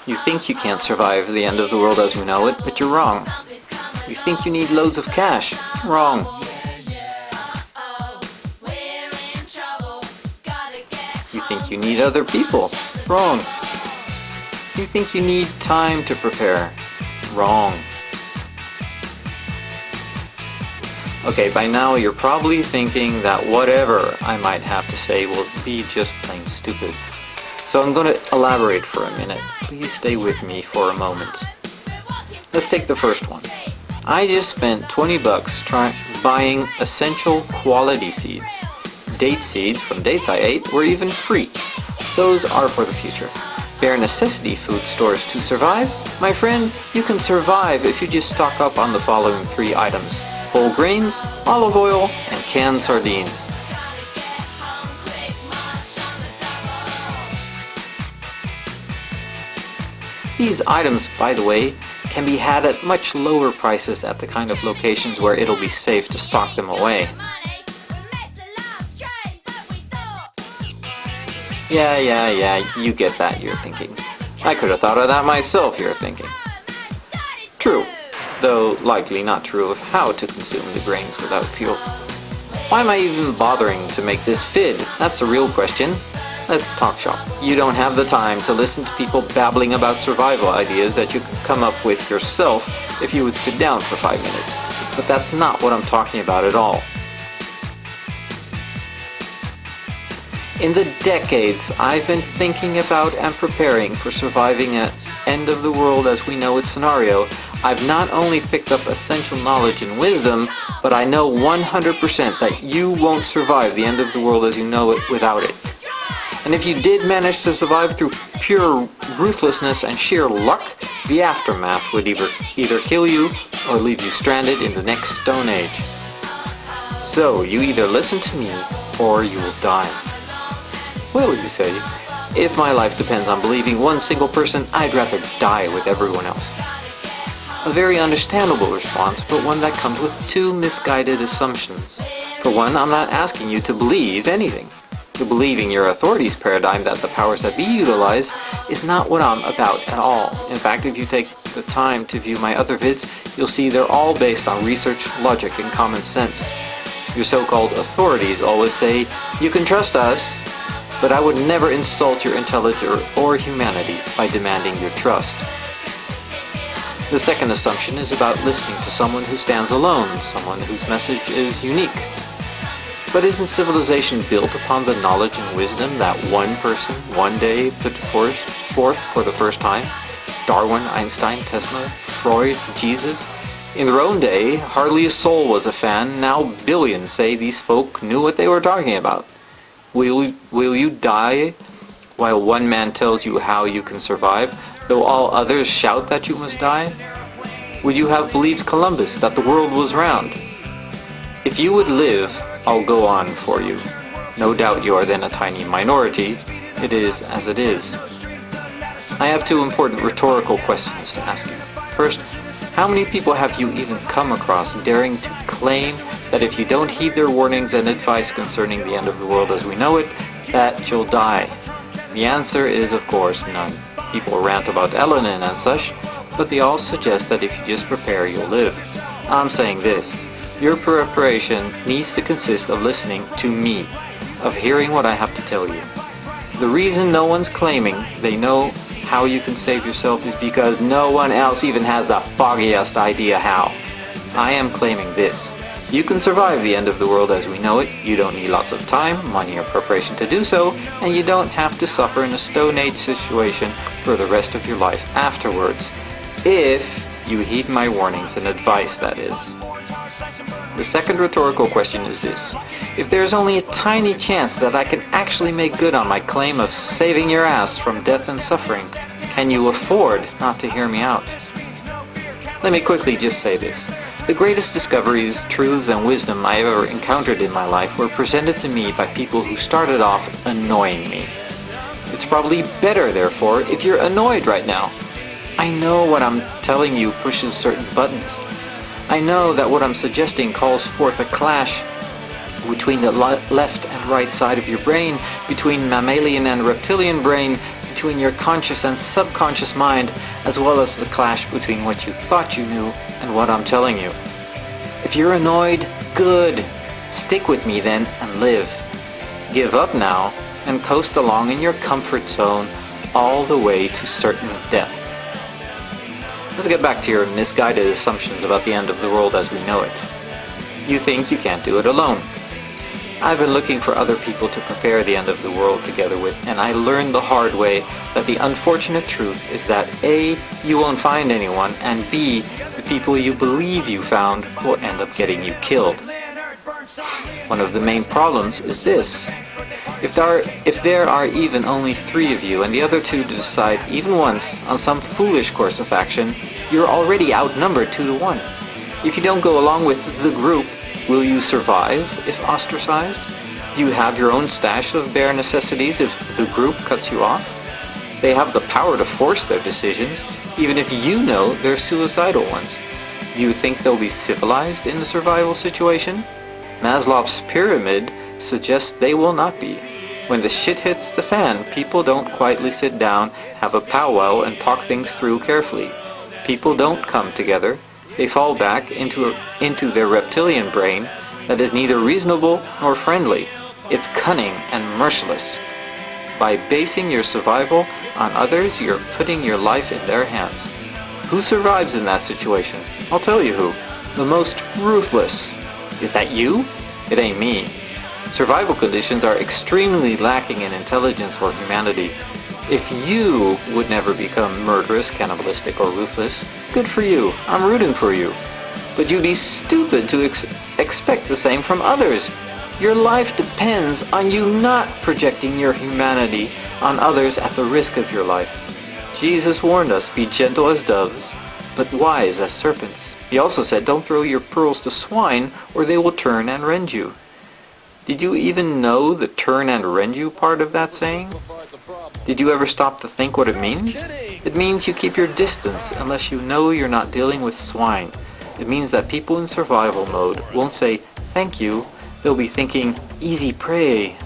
You think you can't survive the end of the world as we know it, but you're wrong. You think you need loads of cash. Wrong. You think you need other people. Wrong. You think you need time to prepare. Wrong. Okay, by now you're probably thinking that whatever I might have to say will be just plain stupid. So I'm going to elaborate for a minute. Please stay with me for a moment. Let's take the first one. I just spent 20 bucks buying essential quality seeds. Date seeds from dates I ate were even free. Those are for the future. Bare necessity food stores to survive? My friend, you can survive if you just stock up on the following 3 items. Whole grains, olive oil, and canned sardines. These items, by the way, can be had at much lower prices at the kind of locations where it'll be safe to stock them away. Yeah, you get that, you're thinking. I could have thought of that myself, you're thinking. True, though likely not true of how to consume the grains without fuel. Why am I even bothering to make this vid? That's the real question. Let's talk shop. You don't have the time to listen to people babbling about survival ideas that you could come up with yourself if you would sit down for 5 minutes. But that's not what I'm talking about at all. In the decades I've been thinking about and preparing for surviving an end of the world as we know it scenario, I've not only picked up essential knowledge and wisdom, but I know 100% that you won't survive the end of the world as you know it without it. And if you did manage to survive through pure ruthlessness and sheer luck, the aftermath would either kill you or leave you stranded in the next Stone Age. So you either listen to me or you will die. Well, you say, if my life depends on believing one single person, I'd rather die with everyone else. A very understandable response, but one that comes with 2 misguided assumptions. For one, I'm not asking you to believe anything. The believing your authorities paradigm that the powers that be utilize is not what I'm about at all. In fact, if you take the time to view my other vids, you'll see they're all based on research, logic, and common sense. Your so-called authorities always say, you can trust us, but I would never insult your intelligence or humanity by demanding your trust. The second assumption is about listening to someone who stands alone, someone whose message is unique. But isn't civilization built upon the knowledge and wisdom that one person, one day, put forth for the first time? Darwin, Einstein, Tesla, Freud, Jesus? In their own day, hardly a soul was a fan. Now billions say these folk knew what they were talking about. Will you die while one man tells you how you can survive, though all others shout that you must die? Would you have believed Columbus, that the world was round? If you would live, I'll go on for you. No doubt you are then a tiny minority. It is as it is. I have 2 important rhetorical questions to ask you. First, how many people have you even come across daring to claim that if you don't heed their warnings and advice concerning the end of the world as we know it, that you'll die? The answer is, of course, none. People rant about Elenin and such, but they all suggest that if you just prepare, you'll live. I'm saying this. Your preparation needs to consist of listening to me, of hearing what I have to tell you. The reason no one's claiming they know how you can save yourself is because no one else even has the foggiest idea how. I am claiming this. You can survive the end of the world as we know it. You don't need lots of time, money, or preparation to do so, and you don't have to suffer in a Stone Age situation for the rest of your life afterwards. If you heed my warnings and advice, that is. The second rhetorical question is this. If there's only a tiny chance that I can actually make good on my claim of saving your ass from death and suffering, can you afford not to hear me out? Let me quickly just say this. The greatest discoveries, truths, and wisdom I ever encountered in my life were presented to me by people who started off annoying me. It's probably better, therefore, if you're annoyed right now. I know what I'm telling you pushes certain buttons. I know that what I'm suggesting calls forth a clash between the left and right side of your brain, between mammalian and reptilian brain, between your conscious and subconscious mind, as well as the clash between what you thought you knew and what I'm telling you. If you're annoyed, good. Stick with me then and live. Give up now and coast along in your comfort zone all the way to certain death. Let's get back to your misguided assumptions about the end of the world as we know it. You think you can't do it alone. I've been looking for other people to prepare the end of the world together with, and I learned the hard way that the unfortunate truth is that A, you won't find anyone, and B, the people you believe you found will end up getting you killed. One of the main problems is this. If there are even only 3 of you and the other 2 decide even once on some foolish course of action, you're already outnumbered 2 to 1. If you don't go along with the group, will you survive if ostracized? Do you have your own stash of bare necessities if the group cuts you off? They have the power to force their decisions, even if you know they're suicidal ones. Do you think they'll be civilized in the survival situation? Maslow's pyramid suggests they will not be. When the shit hits the fan, people don't quietly sit down, have a powwow, and talk things through carefully. People don't come together. They fall back into their reptilian brain that is neither reasonable nor friendly. It's cunning and merciless. By basing your survival on others, you're putting your life in their hands. Who survives in that situation? I'll tell you who. The most ruthless. Is that you? It ain't me. Survival conditions are extremely lacking in intelligence for humanity. If you would never become murderous, cannibalistic, or ruthless, good for you. I'm rooting for you. But you'd be stupid to expect the same from others. Your life depends on you not projecting your humanity on others at the risk of your life. Jesus warned us, be gentle as doves, but wise as serpents. He also said, don't throw your pearls to swine, or they will turn and rend you. Did you even know the turn and rend you part of that saying? Did you ever stop to think what it means? It means you keep your distance unless you know you're not dealing with swine. It means that people in survival mode won't say, thank you. They'll be thinking, easy prey.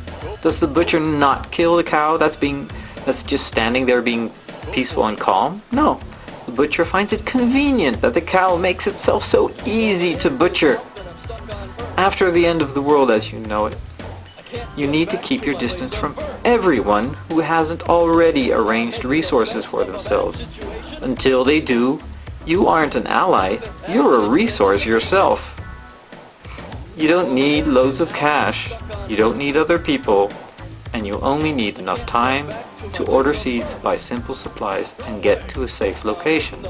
Does the butcher not kill the cow that's just standing there being peaceful and calm? No. The butcher finds it convenient that the cow makes itself so easy to butcher. After the end of the world as you know it, you need to keep your distance from everyone who hasn't already arranged resources for themselves. Until they do, you aren't an ally, you're a resource yourself. You don't need loads of cash, you don't need other people, and you only need enough time to order seeds, buy simple supplies, and get to a safe location.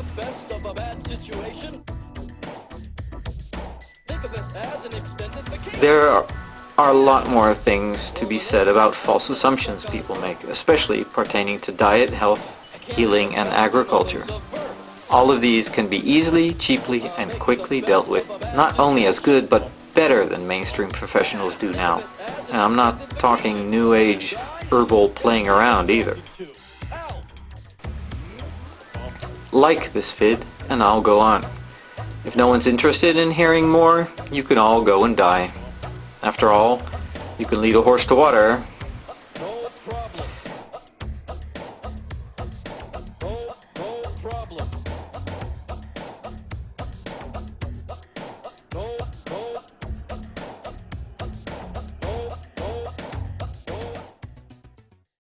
There are a lot more things to be said about false assumptions people make, especially pertaining to diet, health, healing, and agriculture. All of these can be easily, cheaply, and quickly dealt with, not only as good, but better than mainstream professionals do now. And I'm not talking new age herbal playing around either. Like this vid, and I'll go on. If no one's interested in hearing more, you can all go and die. After all, you can lead a horse to water,